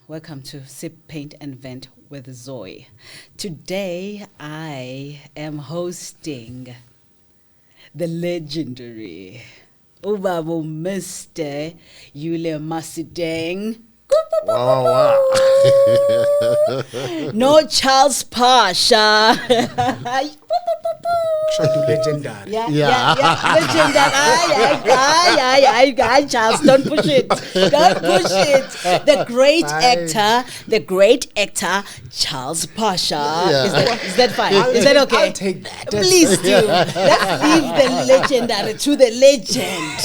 Welcome to Sip, Paint and Vent with Zoe. Today I am hosting the legendary Ubabo Mr. Yule Masiteng. Wow. No Charles Phasha. Legendary. Yeah. Legendary. Charles, don't push it. The great actor, Charles Phasha. Yeah. Is that fine? Is that okay? I'll take that. Please do. Let's leave the legendary to the legend.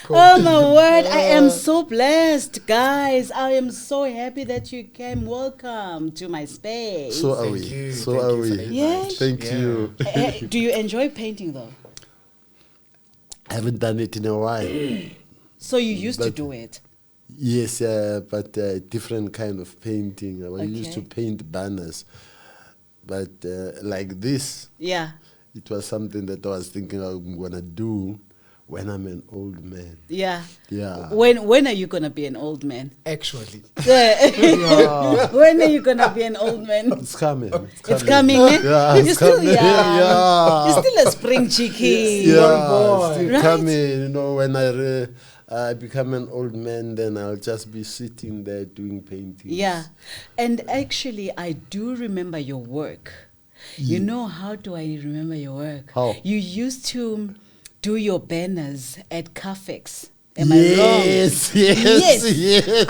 Oh my word, I am so blessed, guys. I am so happy that you came. Welcome to my space. So are we. Yes. Thank you. Do you enjoy painting though? I haven't done it in a while. So you used to do it? Yes, but different kind of painting. I used to paint banners. But like this, it was something that I was thinking I'm going to do when I'm an old man. Yeah. Yeah. When are you going to be an old man? Actually. When are you going to be an old man? It's coming. It's coming, eh? Yeah, You're it's still coming. young. Yeah. You're still a spring chickie. Yeah, it's still Right? coming. You know, when I become an old man, then I'll just be sitting there doing paintings. Yeah. And actually, I do remember your work. You know, how do I remember your work? How? You used to do your banners at Cafex. Am I wrong? Yes.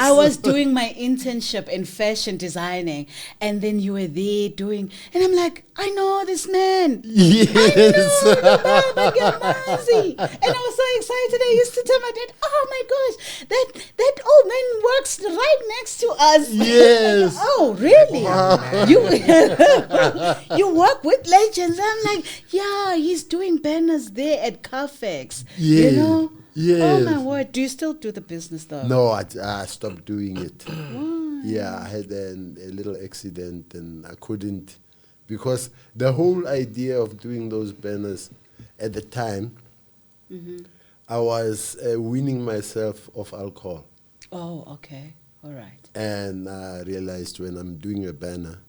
I was doing my internship in fashion designing, and then you were there doing, and I'm like, I know this man. Yes. I know the Baba, and I was so excited. I used to tell my dad, oh my gosh, that old man works right next to us. Yes. Oh, really? You work with legends. I'm like, yeah, he's doing banners there at Cafex. Yes. You know? Yes. Oh my word. Do you still do the business though? No, I stopped doing it. Yeah, I had a little accident and I couldn't, because the whole idea of doing those banners at the time, I was weaning myself of alcohol. Oh, okay. All right. And I realized when I'm doing a banner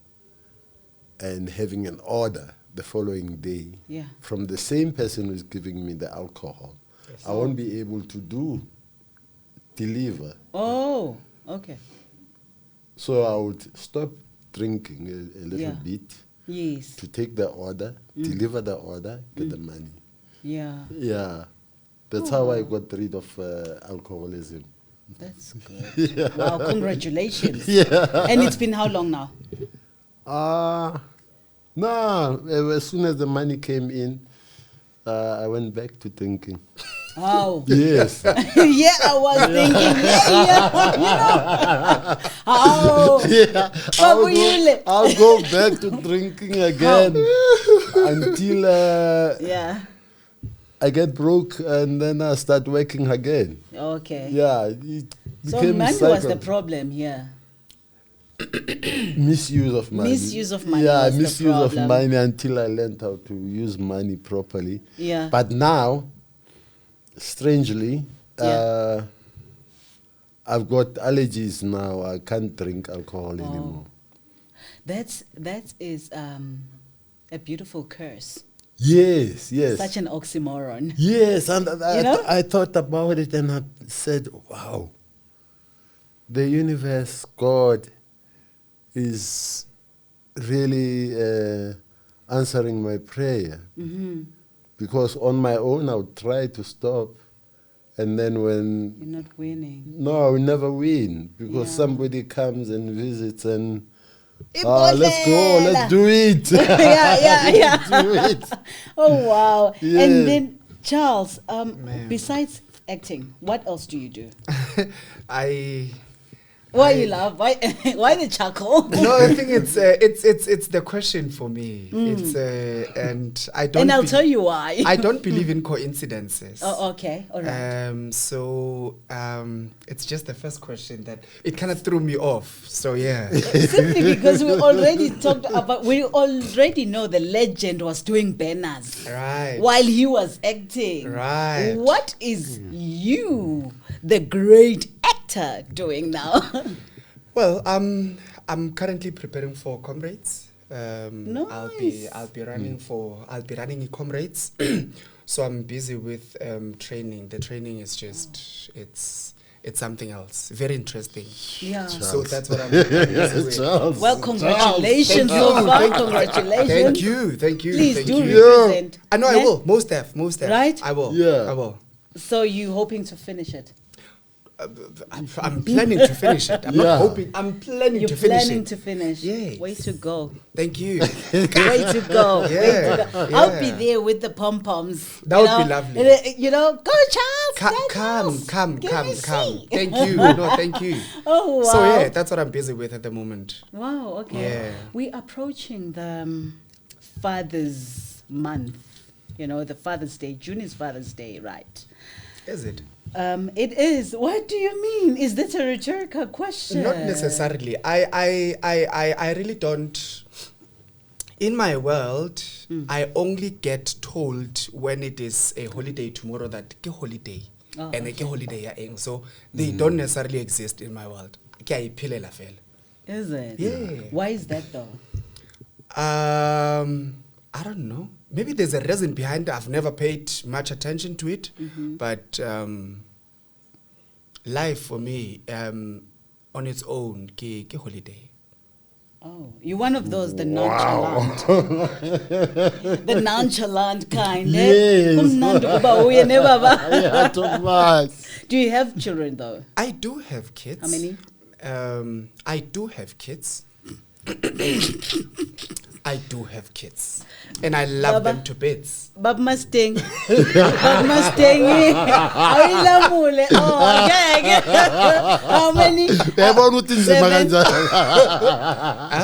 and having an order the following day from the same person who's giving me the alcohol, I won't be able to deliver. Oh, okay. So I would stop drinking a little bit. Yes. To take the order, deliver the order, get the money. Yeah. Yeah. That's how I got rid of alcoholism. That's good. Wow, congratulations. Yeah. And it's been how long now? No, as soon as the money came in, I went back to drinking. Oh. Yes. Yeah, I was thinking, I'll go back to drinking again until I get broke and then I start working again. Okay. Yeah. It So became money cycle. was the problem here. Misuse of money. Misuse of money. Yeah, was the misuse of problem. money until I learned how to use money properly. Yeah. But now, strangely, I've got allergies now. I can't drink alcohol anymore. That is a beautiful curse. Yes. Such an oxymoron. Yes, and I I thought about it and I said, wow, the universe, God, is really answering my prayer. Because on my own, I would try to stop. And then when... You're not winning. No, I will never win. Because somebody comes and visits and... let's go, let's do it. Yeah. Do it. Oh, wow. Yeah. And then, Charles, besides acting, what else do you do? Why you laugh? Why the chuckle? No, I think it's the question for me. It's and I don't. And I'll tell you why. I don't believe in coincidences. Oh, okay, all right. It's just the first question that it kind of threw me off. So yeah. Simply because we already know the legend was doing banners, Right. while he was acting. Right. What is you, the great actor? actor doing now? Well, I'm currently preparing for Comrades. Nice. I'll be running in Comrades. So I'm busy with training. The training is just it's something else. Very interesting. Yeah. So that's what I'm busy with. Charles. Well, congratulations Thank so you. far. Thank you. Congratulations. Thank you. Please thank do you. represent. I know I Yeah? will. Most def. Right? I will. Yeah. I will. So you hoping to finish it? I'm planning to finish it. I'm Yeah. not hoping. I'm planning You're to finish planning it. to finish. Yes. Way to go. Thank you. Way to go. Way Yeah, to go. I'll be yeah. there with the pom poms. That would be lovely. You know, go Charles. Come. Give me C. Thank you. No, thank you. Oh wow. So yeah, that's what I'm busy with at the moment. Wow. Okay. Yeah. We're approaching the Father's Month. You know, the Father's Day. June is Father's Day, right? Is it? It is. What do you mean? Is that a rhetorical question? Not necessarily. I really don't. In my world, I only get told when it is a holiday tomorrow that ke holiday. Oh, And ke holiday ya eng. So they don't necessarily exist in my world. Ke a iphelela fela. Is it? Yeah. Why is that though? I don't know. Maybe there's a reason behind it. I've never paid much attention to it. But life for me, on its own, ke holiday. Oh, you're one of those, the nonchalant. The nonchalant kind. Yes. Kumnandi ukuba uye nebaba. Yeah, Thomas. Do you have children though? I do have kids. How many? I do have kids. I do have kids. And I love Baba. them to bits. Bab Mustang. Bab Mustang. Ayilamule. Oh, okay. How many? Uyabona ukuthi inzima kanjani?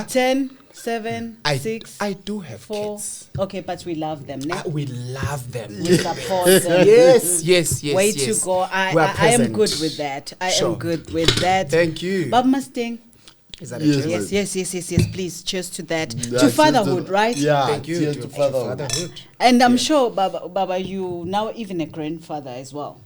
10, 7, 6. I do have 4. kids. Okay, but we love them. Ne? We love them. We support them. Yes. Way yes. to go. I We are am present. good with that. I am Sure. good with that. Thank you. Bab Mustang. Is that a Yes. cheers? Yes. Please, cheers to that. Yeah, To fatherhood, right? Yeah, Thank you. cheers to fatherhood. And I'm sure, Baba, you now even a grandfather as well.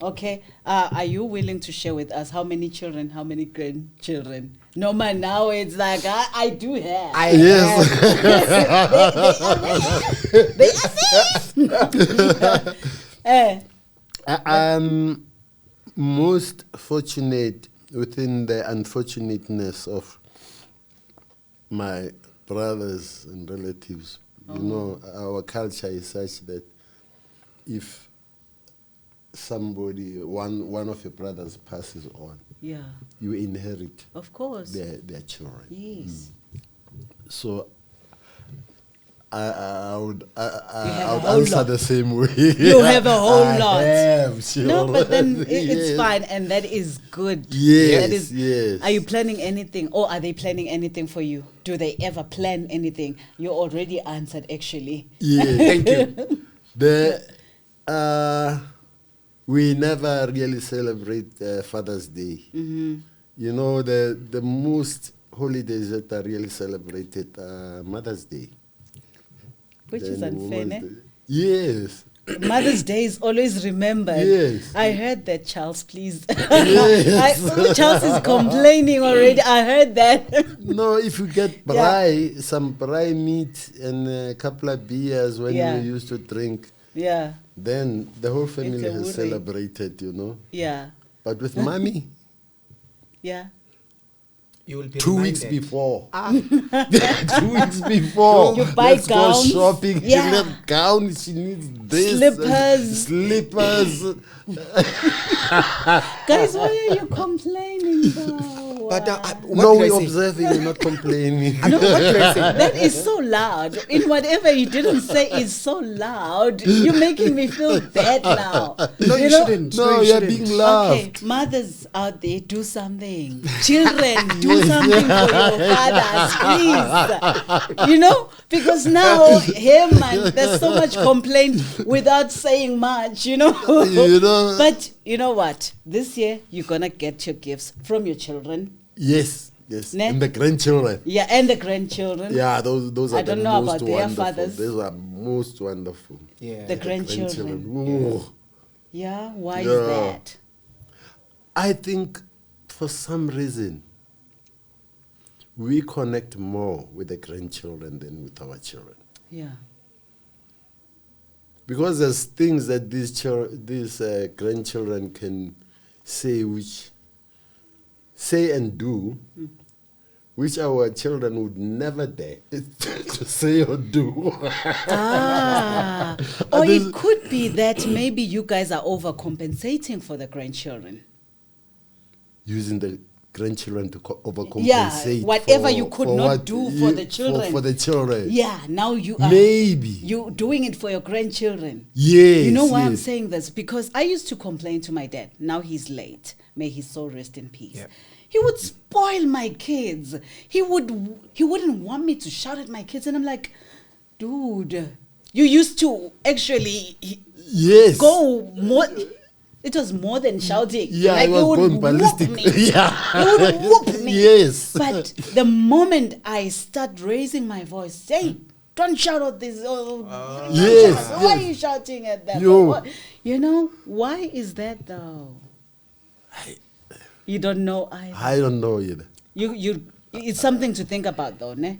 Okay. Are you willing to share with us how many children, how many grandchildren? No, man, now it's like, I do have. Yes. They are I'm most fortunate within the unfortunateness of my brothers and relatives. You know, our culture is such that if somebody, one of your brothers passes on, Yeah, you inherit of course. their children. Yes. So I would have I a would whole answer lot. the same way. You have a whole I lot. have No, but then children. it's Yes. fine, and that is good. Yes, That is, yes. Are you planning anything, or are they planning anything for you? Do they ever plan anything? You already answered, actually. Yeah. Thank you. We never really celebrate Father's Day. You know, the most holidays that are really celebrated are Mother's Day. Which is Then unfair, Women's ne? Day. Yes. Mother's Day is always remembered. Yes. I heard that, Charles, please. Yes. Charles is complaining already. I heard that. No, if you get braai, some braai meat and a couple of beers when Yeah. you used to drink, Yeah, then the whole family a has worry. celebrated, you know. yeah, But with mommy, yeah. You will be 2 weeks reminded. before. 2 weeks before. You buy Let's gowns. go shopping. Yeah. She needs gown. She needs this. Slippers. Slippers. Guys, why are you complaining though? But what No, did I we're say? observing and not complaining. No, what did I say? That is so loud. In whatever you didn't say is so loud. You're making me feel bad now. No, you know? shouldn't. No, you you're shouldn't. being loved. Okay, mothers out there, do something. Children, do something for your fathers, please. You know, because now, hey man, there's so much complaint without saying much, you know. You know. But you know what? This year, you're going to get your gifts from your children. Yes. Ne? And the grandchildren. Yeah, and the grandchildren. Yeah, those are I don't the know most about their wonderful. fathers. Those are most wonderful. Yeah. The grandchildren. Ooh. Yeah, why Yeah. is that? I think for some reason, we connect more with the grandchildren than with our children. Yeah. Because there's things that these grandchildren can say and do, which our children would never dare to say or do. Or it could be that maybe you guys are overcompensating for the grandchildren. Using the grandchildren to overcompensate. Yeah, whatever you could not do for the children. For the children. Yeah, now you are. Maybe. You doing it for your grandchildren. Yes. You know why I'm saying this? Because I used to complain to my dad. Now he's late. May his soul rest in peace. Yeah. He would spoil my kids. He wouldn't want me to shout at my kids. And I'm like, dude, you used to actually go more. It was more than shouting. Yeah, like I was going ballistic. Yeah. He would whoop me. Yes. But the moment I start raising my voice, hey, don't shout at this. Yes. Why are you shouting at them? You know, why is that though? You don't know either. I don't know either. It's something to think about though, ne?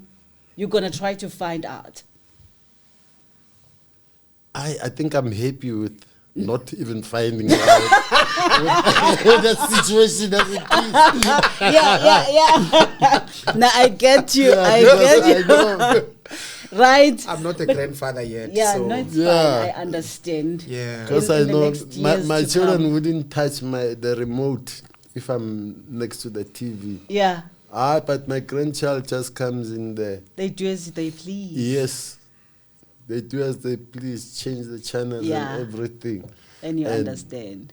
You're going to try to find out. I think I'm happy with not even finding out that situation as it is. Yeah. Now I get you. I get you. Right. I'm not a grandfather yet. Yeah, so. no, it's fine. I understand. Yeah. Because I In the know next years my to children come. wouldn't touch the remote if I'm next to the TV. Yeah. But my grandchild just comes in there. They do as they please. Yes. They do as they please, change the channels and everything. And you understand.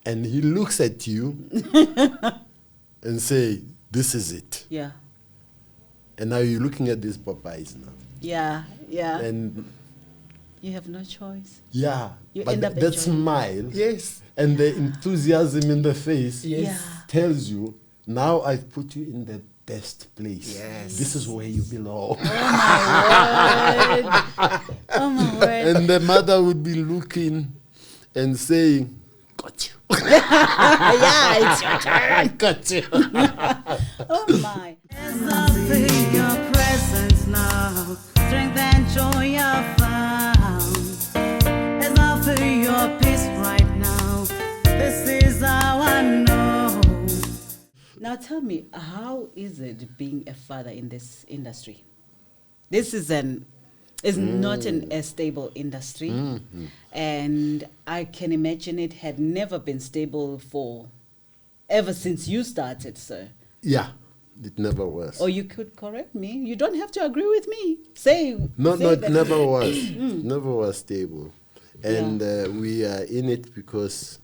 And he looks at you and say, this is it. Yeah. And now you're looking at these Popeyes now. Yeah. And you have no choice. yeah, You but end up that enjoying smile Yes. and the enthusiasm in the face Yes. tells you, now I've put you in the best place. Yes. This is where you belong. Oh my word. And the mother would be looking and saying, got you. Yeah, it's your turn. Got you. Oh my. As I feel your presence now, strength and joy are found. As I feel your peace right now, this is how I know. Now tell me, how is it being a father in this industry? This is not a stable industry. Mm-hmm. And I can imagine it had never been stable ever since you started, sir. Yeah, it never was. Or you could correct me. You don't have to agree with me. Say it never was. Never was stable. And we are in it because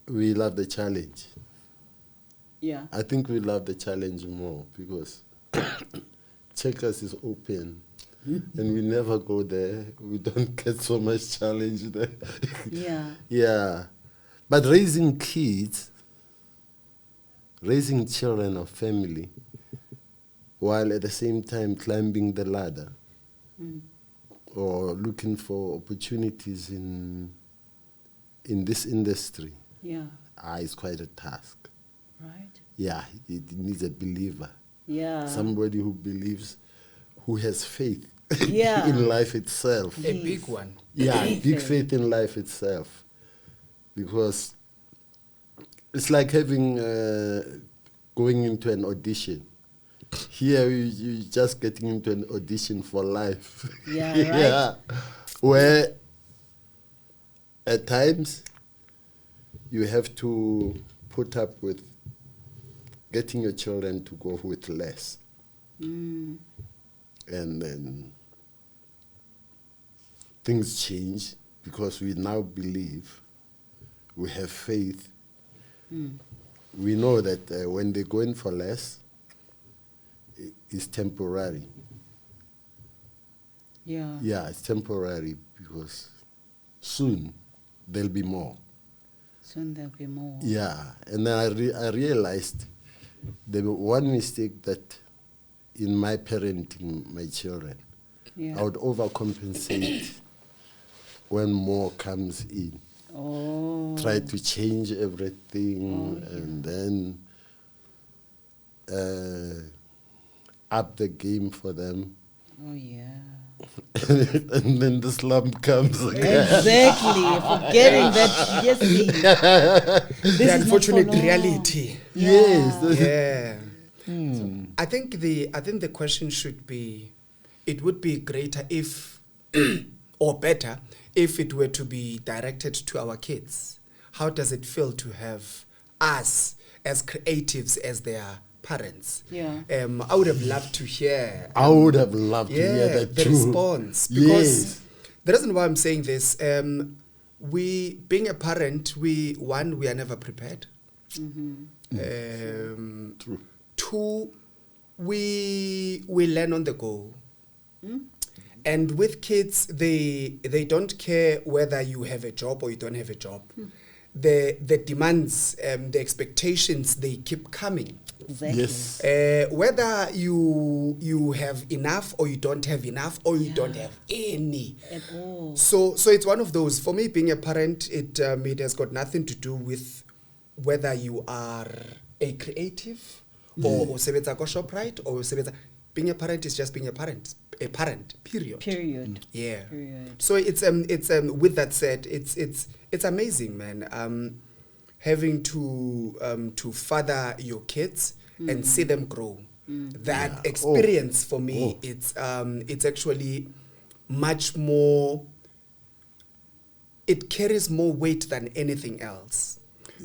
we love the challenge. Yeah. I think we love the challenge more because Checkers is open and we never go there. We don't get so much challenge there. Yeah. Yeah. But raising children or family, while at the same time climbing the ladder or looking for opportunities in this industry, is quite a task. Right. Yeah, it needs a believer. Yeah. Somebody who believes, who has faith Yeah. in life itself. A big one. Yeah, big faith in life itself. Because it's like having, going into an audition. Here, you're just getting into an audition for life. Yeah, right. Yeah. Where at times you have to put up with getting your children to go with less. And then things change because we now believe, we have faith. We know that when they go in for less, it's temporary. Yeah. Yeah, it's temporary because soon there'll be more. Soon there'll be more. Yeah, and then I realized the one mistake that in my parenting my children, I would overcompensate when more comes in. Oh. try to change everything, and then up the game for them. Oh, yeah. And then the slump comes again. Exactly. Forgetting that, yes, The unfortunate reality. Yes. Yeah. So I think the question should be, it would be greater if, or better, if it were to be directed to our kids. How does it feel to have us as creatives as their parents? Yeah. I would have loved to hear. I would have loved to hear that the too. response. Because Yes. the reason why I'm saying this, we, being a parent, we are never prepared. True. Two, we learn on the go. And with kids, they don't care whether you have a job or you don't have a job. The demands, the expectations, they keep coming. Exactly. Yes. Whether you have enough or you don't have enough or you don't have any. At all. So it's one of those. For me, being a parent, it has got nothing to do with whether you are a creative or sebetsa ko ShopRite or sebetsa. Being a parent is just being a parent, period. Period. Yeah. Period. So it's with that said, it's amazing, man. Having to father your kids and see them grow. That experience for me, it's actually much more. It carries more weight than anything else,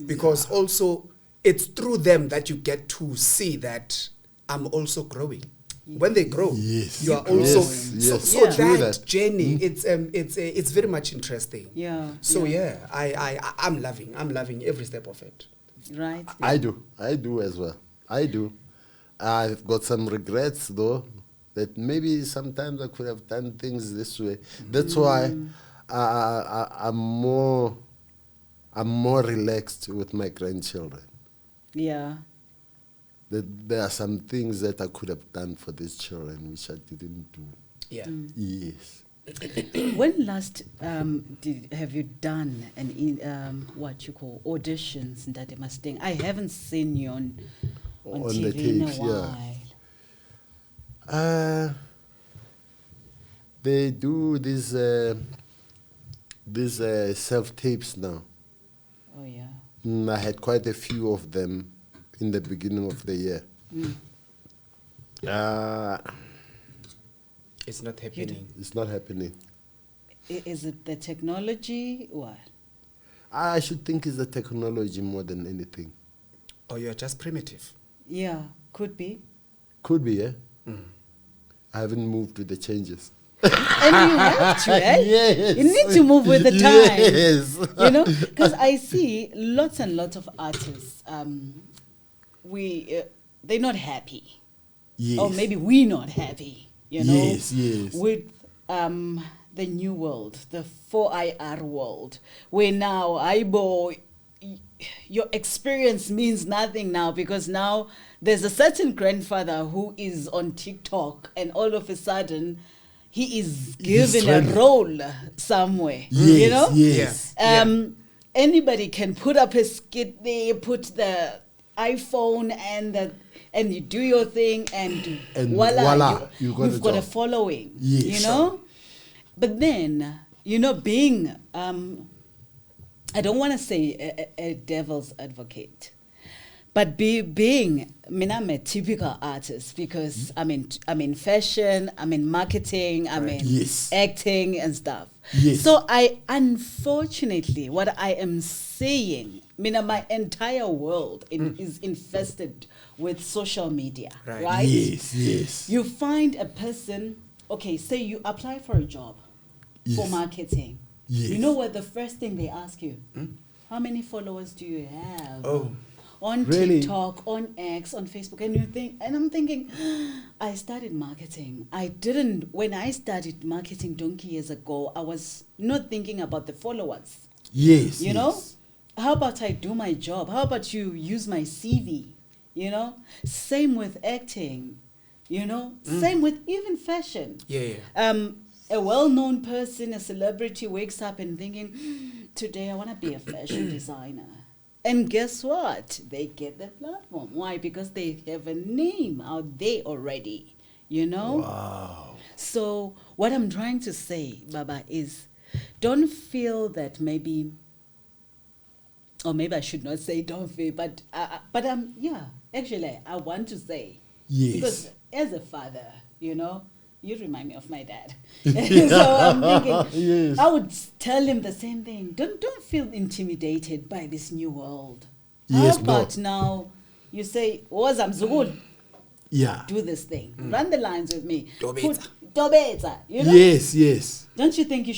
because also it's through them that you get to see that I'm also growing. When they grow, Yes. you are also Yes. so Yeah. that journey. It's very much interesting. Yeah. So yeah. I'm loving every step of it. Right. I do as well. I do. I've got some regrets though, that maybe sometimes I could have done things this way. That's why I'm more relaxed with my grandchildren. Yeah. That there are some things that I could have done for these children which I didn't do. Yeah. Yes. When last have you done what you call auditions in Yule Masiteng? I haven't seen you on TV the in a tapes, while. They do these self tapes now. Oh yeah. I had quite a few of them in the beginning of the year. It's not happening. It's not happening. Is it the technology? What? I should think it's the technology more than anything. Or you're just primitive. Yeah, could be. Could be, yeah? I haven't moved with the changes. And you have to, eh? Yes. You need to move with the times. Yes. You know, because I see lots and lots of artists. They're not happy. Yes. Or maybe we're not happy. You know, Yes, yes. with the new world, the 4IR world, where now your experience means nothing now, because now there's a certain grandfather who is on TikTok and all of a sudden he is given a role somewhere. Yes, you know? yes. Anybody can put up a skit there, put the iPhone and you do your thing and voila, you've got a following. Yes. You know? But then, you know, being I don't want to say a devil's advocate, but being, I mean, I'm a typical artist because I'm in fashion, I'm in marketing, I'm in acting and stuff. Yes. So unfortunately, what I am saying, I mean, my entire world is infested with social media, right? Yes, yes. You find a person, okay, say you apply for a job for marketing. Yes. You know what the first thing they ask you? How many followers do you have? Oh. On Really? TikTok, on X, on Facebook, and I'm thinking, I started marketing. When I started marketing donkey years ago, I was not thinking about the followers. Yes. You know? How about I do my job? How about you use my CV? You know? Same with acting. You know? Same with even fashion. Yeah. A well-known person, a celebrity wakes up and thinking, today I want to be a fashion designer. And guess what? They get the platform. Why? Because they have a name out there already, you know? Wow. So what I'm trying to say, Baba, is don't feel that maybe, or maybe I should not say don't feel, but actually I want to say. Yes. Because as a father, you know, you remind me of my dad. So I'm thinking, Yes. I would tell him the same thing. Don't feel intimidated by this new world. Yes, How no. about now you say, Wazamzugul, Yeah. do this thing. Run the lines with me. Dobetsa. Dobetsa, you know? Yes, yes. Don't you think you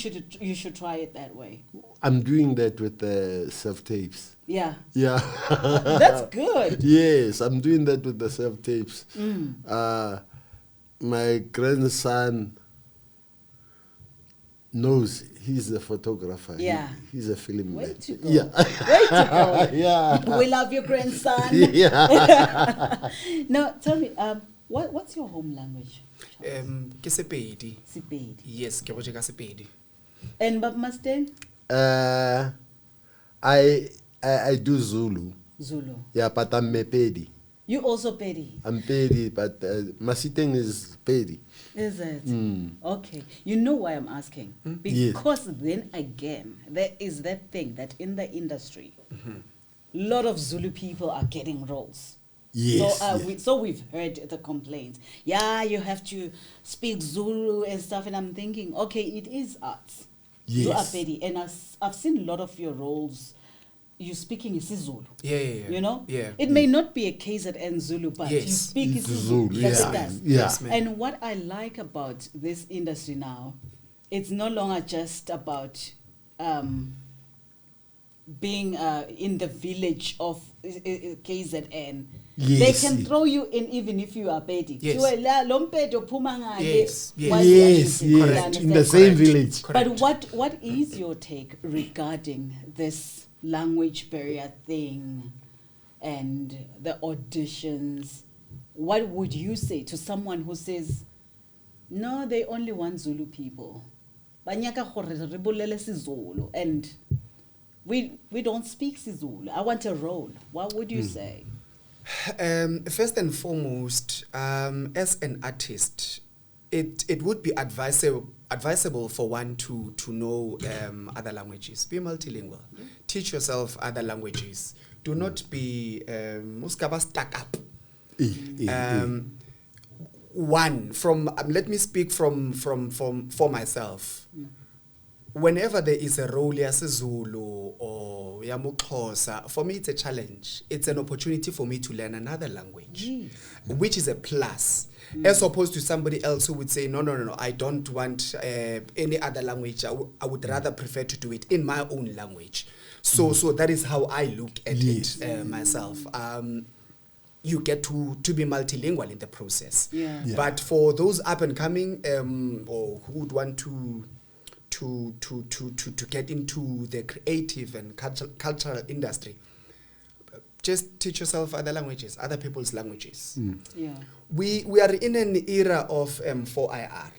should try it that way? I'm doing that with the self-tapes. Yeah. Yeah. That's good. Yes, I'm doing that with the self-tapes. Mm. My grandson knows he's a photographer. Yeah. He's a film Way man. to go. Yeah. Way to go. Yeah. We love your grandson. Yeah. Now, tell me, what's your home language? Ke Sepedi. Sepedi. Yes, ke go ka Sepedi. And Bab Mustang? I do Zulu. Zulu. Yeah, but I'm Mepedi. You also Pedi? I'm Pedi, but Masiteng is Pedi. Is it? Mm. Okay. You know why I'm asking? Yes. Because then again, there is that thing that in the industry, a lot of Zulu people are getting roles. Yes. So, so we've heard the complaints. Yeah, you have to speak Zulu and stuff. And I'm thinking, okay, it is arts. Yes. You are Pedi. And I've seen a lot of your roles. You speaking isiZulu. Yeah. You know? Yeah. It may not be a KZN Zulu, but Yes. you speak It's isiZulu. Zulu, That's yeah. it does. Yeah. Yes, ma'am. And what I like about this industry now, it's no longer just about being in the village of KZN. They Yes. can throw you in even if you are Pedi. Yes. Yes. Yes, yes. In the same village. Correct. But what is your take regarding this language barrier thing and the auditions? What would you say to someone who says, no, they only want Zulu people, Banyaka gore re bolele siZulu, and we don't speak siZulu. I want a role. What would you say? First and foremost, as an artist, it would be advisable for one to know other languages. Be multilingual. Teach yourself other languages. Do not be stuck up. One, let me speak for myself. Whenever there is a role as a Zulu or Yamuxhosa, for me it's a challenge. It's an opportunity for me to learn another language, which is a plus. As opposed to somebody else who would say, no, I don't want any other language. I would rather prefer to do it in my own language. So that is how I look at it myself. You get to be multilingual in the process. Yeah. But for those up and coming or who would want to get into the creative and cultural industry, just teach yourself other languages, other people's languages. Yeah. We are in an era of 4IR.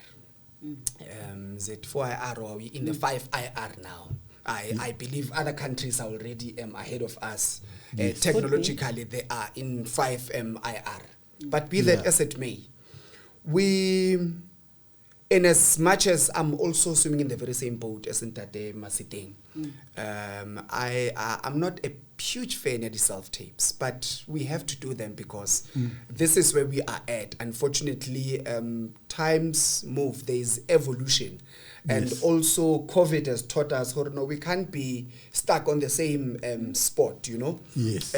Z4IR, or we're in the 5IR now. I believe other countries are already ahead of us. Technologically, they are in 5IR. But be that as it may, in as much as I'm also swimming in the very same boat as Ntate Masiteng, I'm not a huge fan of the self-tapes, but we have to do them because this is where we are at. Unfortunately, times move, there's evolution. And also COVID has taught us, no, we can't be stuck on the same spot, you know. Yes.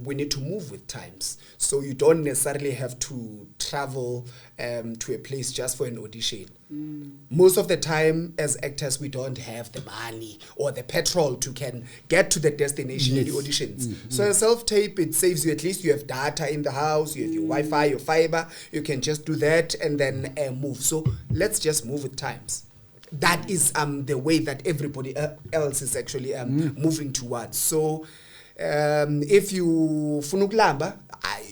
We need to move with times. So you don't necessarily have to travel to a place just for an audition. Most of the time, as actors, we don't have the money or the petrol to can get to the destination in the auditions. So a self-tape, it saves you, at least you have data in the house, you have your Wi-Fi, your fiber, you can just do that and then move. So let's just move with times. That is the way that everybody else is actually moving towards. So if you funuklamba,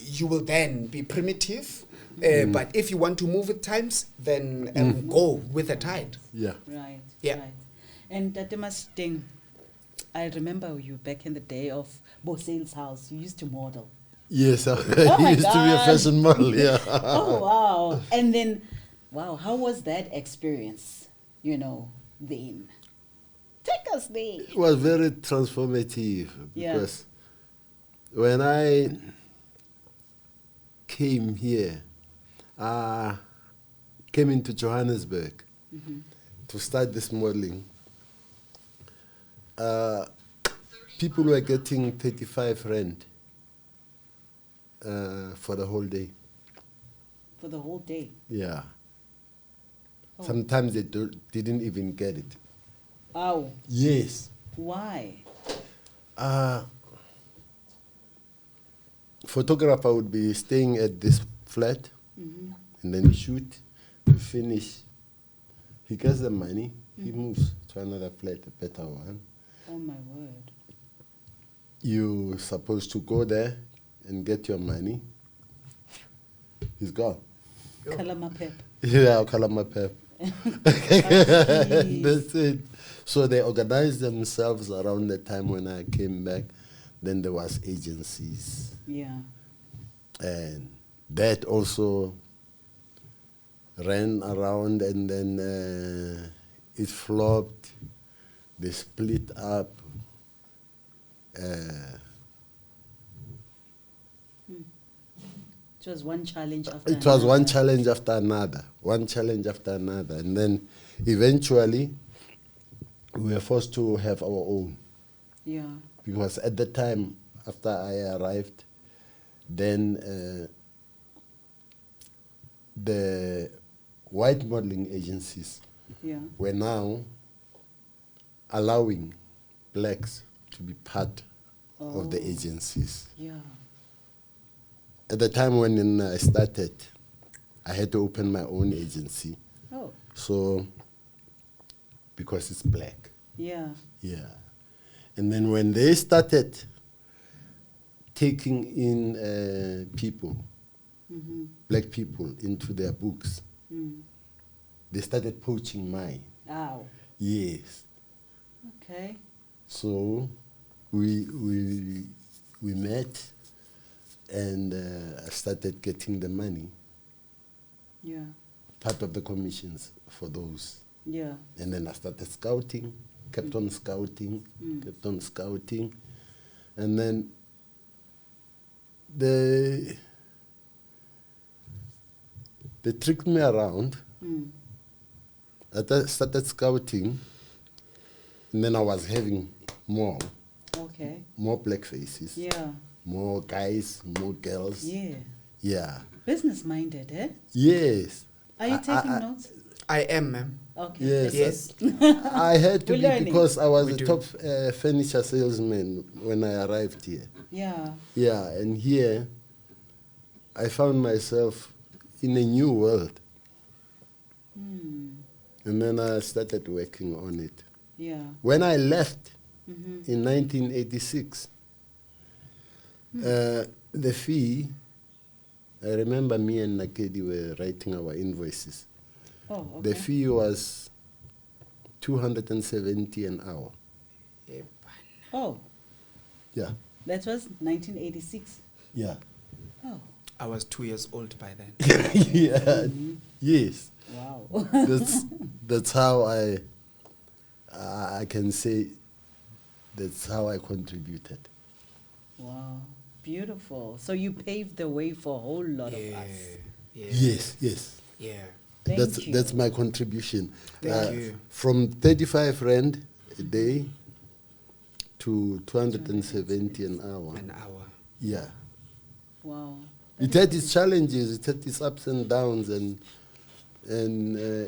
you will then be primitive. But if you want to move with times, then go with the tide. Yeah. Right. Yeah. Right. And Tate Masiteng, I remember you back in the day of Bosel's house. You used to model. Yes, I my used to be a God. fashion model, yeah. Oh, wow. And then, wow, how was that experience, then? Take us there. It was very transformative Yeah. because when I came here, came into Johannesburg to start this modeling, people were getting 35 rand for the whole day. For the whole day? Yeah. Oh. Sometimes they didn't even get it. Oh, Yes. why? Photographer would be staying at this flat and then shoot, finish. He gets the money, he moves to another flat, a better one. Oh, my word. You're supposed to go there and get your money. He's gone. Kalama pep. Yeah, Kalama Pep. That's it. So they organized themselves around the time when I came back. Then there was agencies. Yeah. And that also ran around, and then it flopped. They split up. It was one challenge after It was one another. challenge after another, one challenge after another. And then eventually we were forced to have our own. Yeah. Because at the time, after I arrived, then the white modeling agencies Yeah. were now allowing blacks to be part of the Oh. agencies. Yeah. At the time when I started, I had to open my own agency. Oh. So, because it's black. Yeah. Yeah. And then when they started taking in people, black people, into their books, they started poaching mine. Ow. Yes. Okay. So we met, and I started getting the money, Yeah. part of the commissions for those. Yeah. And then I started scouting, kept on scouting, kept on scouting. And then they tricked me around. I started scouting, and then I was having more Okay. black faces, Yeah. more guys, more girls. Yeah. Yeah. Business minded, eh? Yes. Are you taking notes? I am, ma'am. Okay. Yes. Yes. I had to We're be learning. because I was We a do. top furniture salesman when I arrived here. Yeah. Yeah, and here I found myself in a new world. And then I started working on it. Yeah. When I left in 1986, the fee, I remember me and Nakedi were writing our invoices. Oh, okay. The fee was 270 an hour. Oh, Yeah, that was 1986. yeah. Oh, I was 2 years old by then. Yeah, yes. wow. That's how I can say that's how I contributed. Wow. Beautiful. So you paved the way for a whole lot of us. Yeah. Yes, yes. Yeah. Thank you. That's my contribution. Thank you. From 35 rand a day to 270 an hour. An hour. Yeah. Wow. It had its challenges, it had its ups and downs, and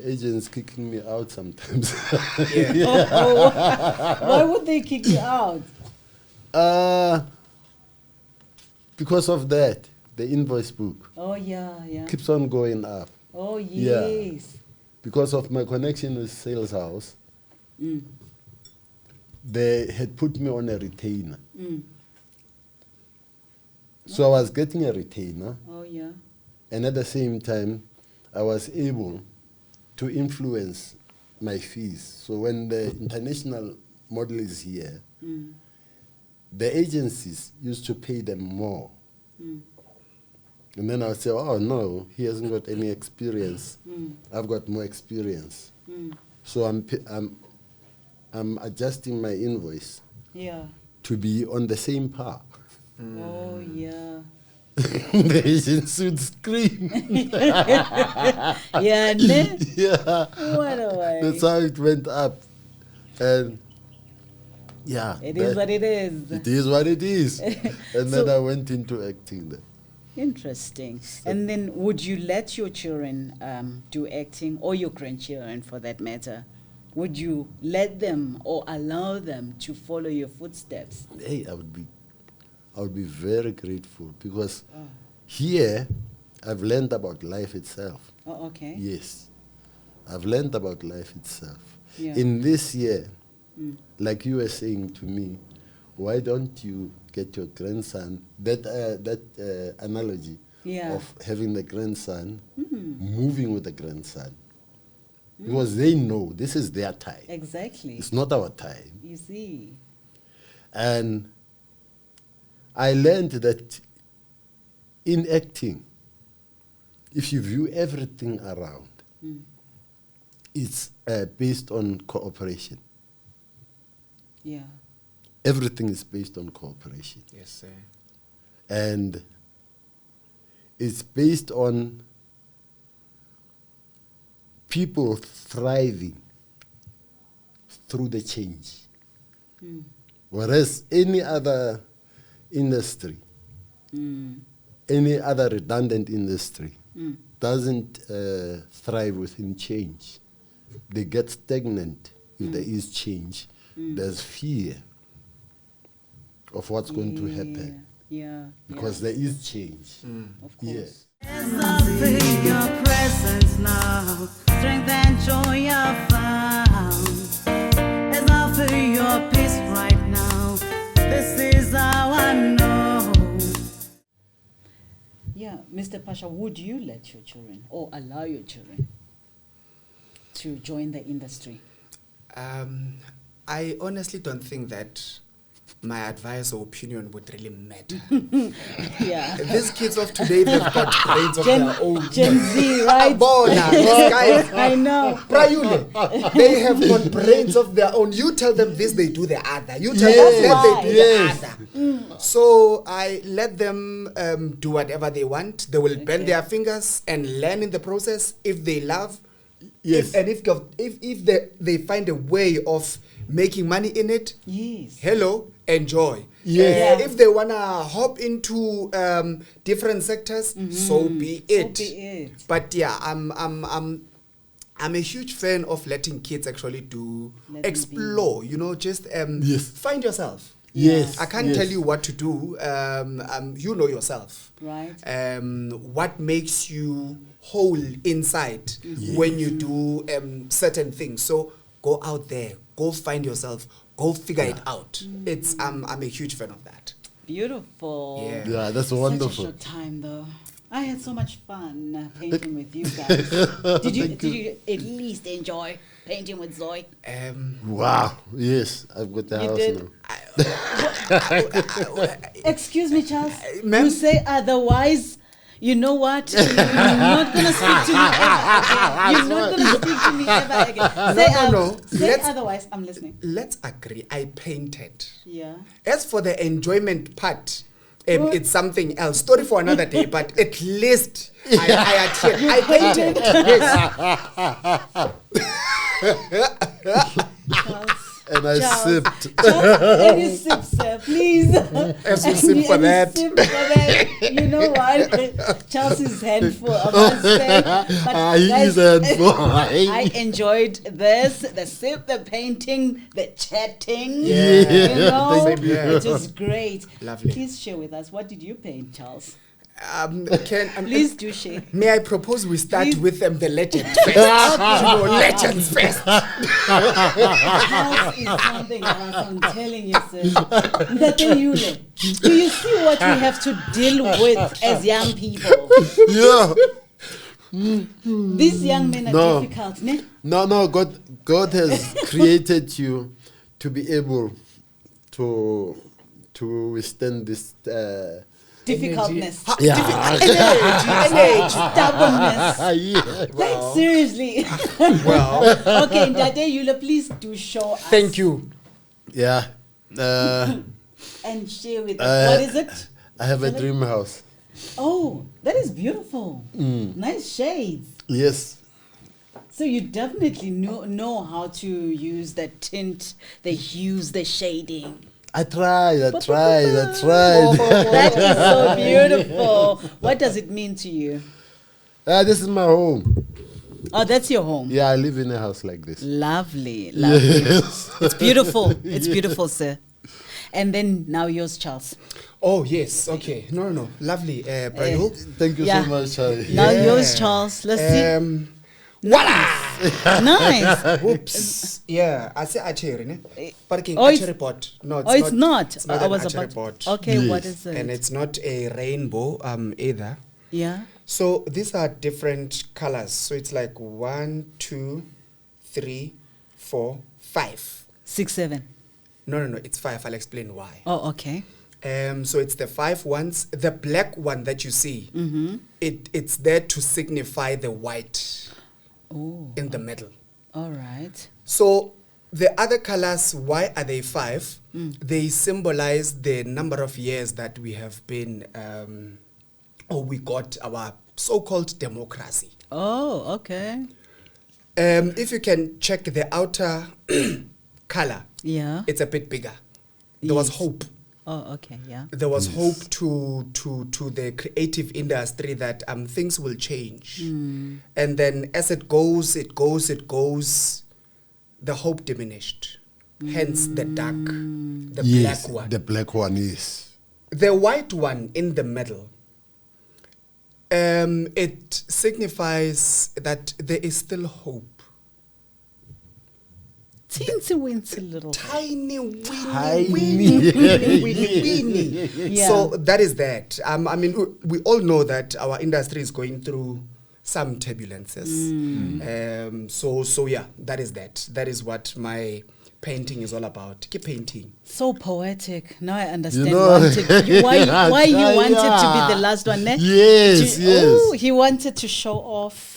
agents kicking me out sometimes. Oh, why would they kick you out? Because of that, the invoice book Oh, yeah, yeah. keeps on going up. Oh, Yeah. yes. Because of my connection with Sales House, they had put me on a retainer. So I was getting a retainer, Oh, yeah. and at the same time, I was able to influence my fees. So when the international model is here, the agencies used to pay them more. And then I would say, oh, no, he hasn't got any experience. I've got more experience. So I'm adjusting my invoice to be on the same par. Oh, yeah. The agents would scream. Yeah, ne? Yeah. What a way. That's how it went up. And yeah. It is what it is. It is what it is. And then I went into acting then. Interesting. And then would you let your children do acting, or your grandchildren for that matter? Would you let them or allow them to follow your footsteps? Hey, I would be very grateful, because here I've learned about life itself. Oh, okay. Yes. I've learned about life itself. Yeah. In this year, like you were saying to me, why don't you get your grandson, that analogy of having the grandson, moving with the grandson. Because they know this is their time. Exactly. It's not our time. You see. And I learned that in acting, if you view everything around, it's based on cooperation. Yeah. Everything is based on cooperation. Yes, sir. And it's based on people thriving through the change. Whereas any other industry, any other redundant industry, doesn't thrive within change. They get stagnant if there is change. There's fear of what's going to happen. Yeah. Because there is change. Of course. Yes. As I feel your presence now, strength and joy I found. As I feel your peace right now, this is how I know. Yeah, Mr. Phasha, would you let your children or allow your children to join the industry? I honestly don't think that my advice or opinion would really matter. Yeah. These kids of today, they've got brains of their own. Gen Z, right? Bona, these guys. I know. Prayule, they have got brains of their own. You tell them this, they do the other. You tell Yes, them that, they do yes. the other. So I let them do whatever they want. They will bend their fingers and learn in the process if they love. Yes. If they find a way of making money in it, Yes. hello, enjoy. Yes. If they wanna hop into different sectors, so be it. So be it. But yeah, I'm a huge fan of letting kids actually Let them explore. You know, just Yes. find yourself. Yes. I can't tell you what to do. You know yourself. Right. What makes you whole inside when you do certain things. So go out there, go find yourself, go figure it out. It's I'm a huge fan of that. Beautiful. Yeah. Yeah, that's Such a wonderful. short time though. I had so much fun painting with you guys. Did you at least enjoy painting with Zoe? Wow. Yes, I've got the You house did? now. Excuse me, Charles. Ma'am? You say otherwise. You know what? You're not gonna speak to me ever again. You're not gonna speak to me ever again. Say, no. Say Let's- otherwise. I'm listening. Let's agree. I painted. Yeah. As for the enjoyment part, it's something else. Story for another day. But at least I adhered. I painted. Yes. Charles. And I Charles. sipped. Charles, and you sip, sir, please. As we And sip you- for and you that. sip for that. You know what? Charles is handful, I must say. But He guys, is a boy. I enjoyed this, the sip, the painting, the chatting. Yeah. You know, Same here. it was great. Lovely. Please share with us. What did you paint, Charles? Please. Please do share. May I propose we start Please. with the legend first? You know, legends first. Charles is something else, I'm telling you, sir. Ndate Yule, do you see what we have to deal with as young people? Yeah. These young men are No. difficult, ne? No, God has created you to be able to withstand this. Difficultness. Energy. Stubbornness. Yeah. Like, seriously. Well, Okay, Ndade Yule, please do show us. thank you. Yeah. And share with us. What is it? I have a dream house. Oh, that is beautiful. Nice shades. Yes. So you definitely know how to use the tint, the hues, the shading. I tried. That is so beautiful. What does it mean to you? This is my home. Oh, that's your home. Yeah, I live in a house like this. Lovely. Yes. It's beautiful. It's beautiful, sir. And then now yours, Charles. Oh, yes. Okay. No. Lovely. Brian. Thank you Yeah. so much, Charlie. Now yours, Charles. Let's see. Voila! Nice. Whoops. Yeah. I say archery, ne? Parking Oh, it's- archery pot. No, it's Oh, it's not. It's not I an was archery about. pot. Okay, what Yes. is it? And it's not a rainbow either. Yeah. So these are different colors. So it's like 1, 2, 3, 4, 5. 6, 7. No. It's 5. I'll explain why. Oh, okay. So it's the 5 ones. The black one that you see, Mm-hmm. it's there to signify the white Oh, in the middle. all right. So the other colors, why are they 5? They symbolize the number of years that we have been, or we got our so-called democracy. Oh, okay. If you can check the outer color, Yeah. it's a bit bigger. There was Yes. hope. Oh, okay. Yeah. There was hope to the creative industry that things will change. And then as it goes, the hope diminished. Hence the dark, the Yes, black one. the black one is. The white one in the middle, it signifies that there is still hope. Teensy weensy little. Tiny, Tiny. weeny. Yeah. So that is that. I mean, we all know that our industry is going through some turbulences. So yeah, that is that. That is what my painting is all about. Keep painting. So poetic. Now I understand You know- why you Yeah. wanted to be the last one. Eh? Yes, yes. Oh, he wanted to show off.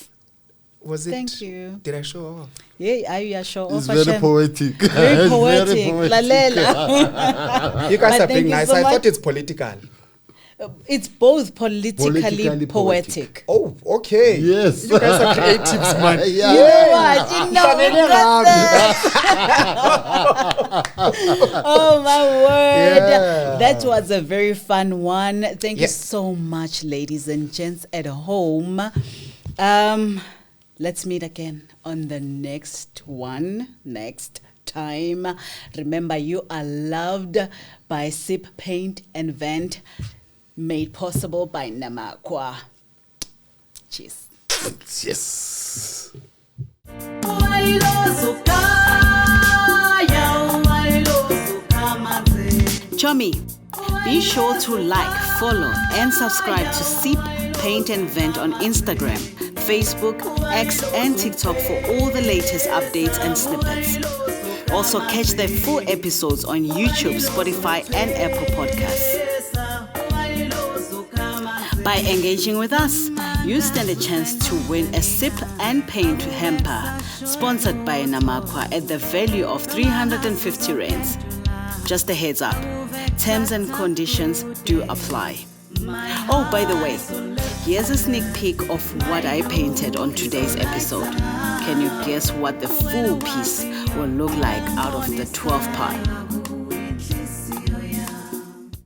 Was it? Thank you. Did I show off? Yeah, I show off. It's very Hashem. poetic. Very It's poetic. Lalela. You guys But are thank being you nice. so I much. thought it's political. It's both politically Politically poetic. Oh, okay. Yes. You guys are creatives, man. Yeah. You know what? You know we got that. Oh my word. Yeah. That was a very fun one. Thank you Yeah. so much, ladies and gents at home. Let's meet again on the next one, next time. Remember, you are loved by Sip Paint and Vent, made possible by Namakwa. Cheers. Yes. Chomi, be sure to like, follow, and subscribe to Sip, Paint and Vent on Instagram, Facebook, X, and TikTok for all the latest updates and snippets. Also, catch the full episodes on YouTube, Spotify, and Apple Podcasts. By engaging with us, you stand a chance to win a Sip and Paint hamper, sponsored by Namakwa at the value of 350 rands. Just a heads up, terms and conditions do apply. Oh, by the way, here's a sneak peek of what I painted on today's episode. Can you guess what the full piece will look like out of the 12 part?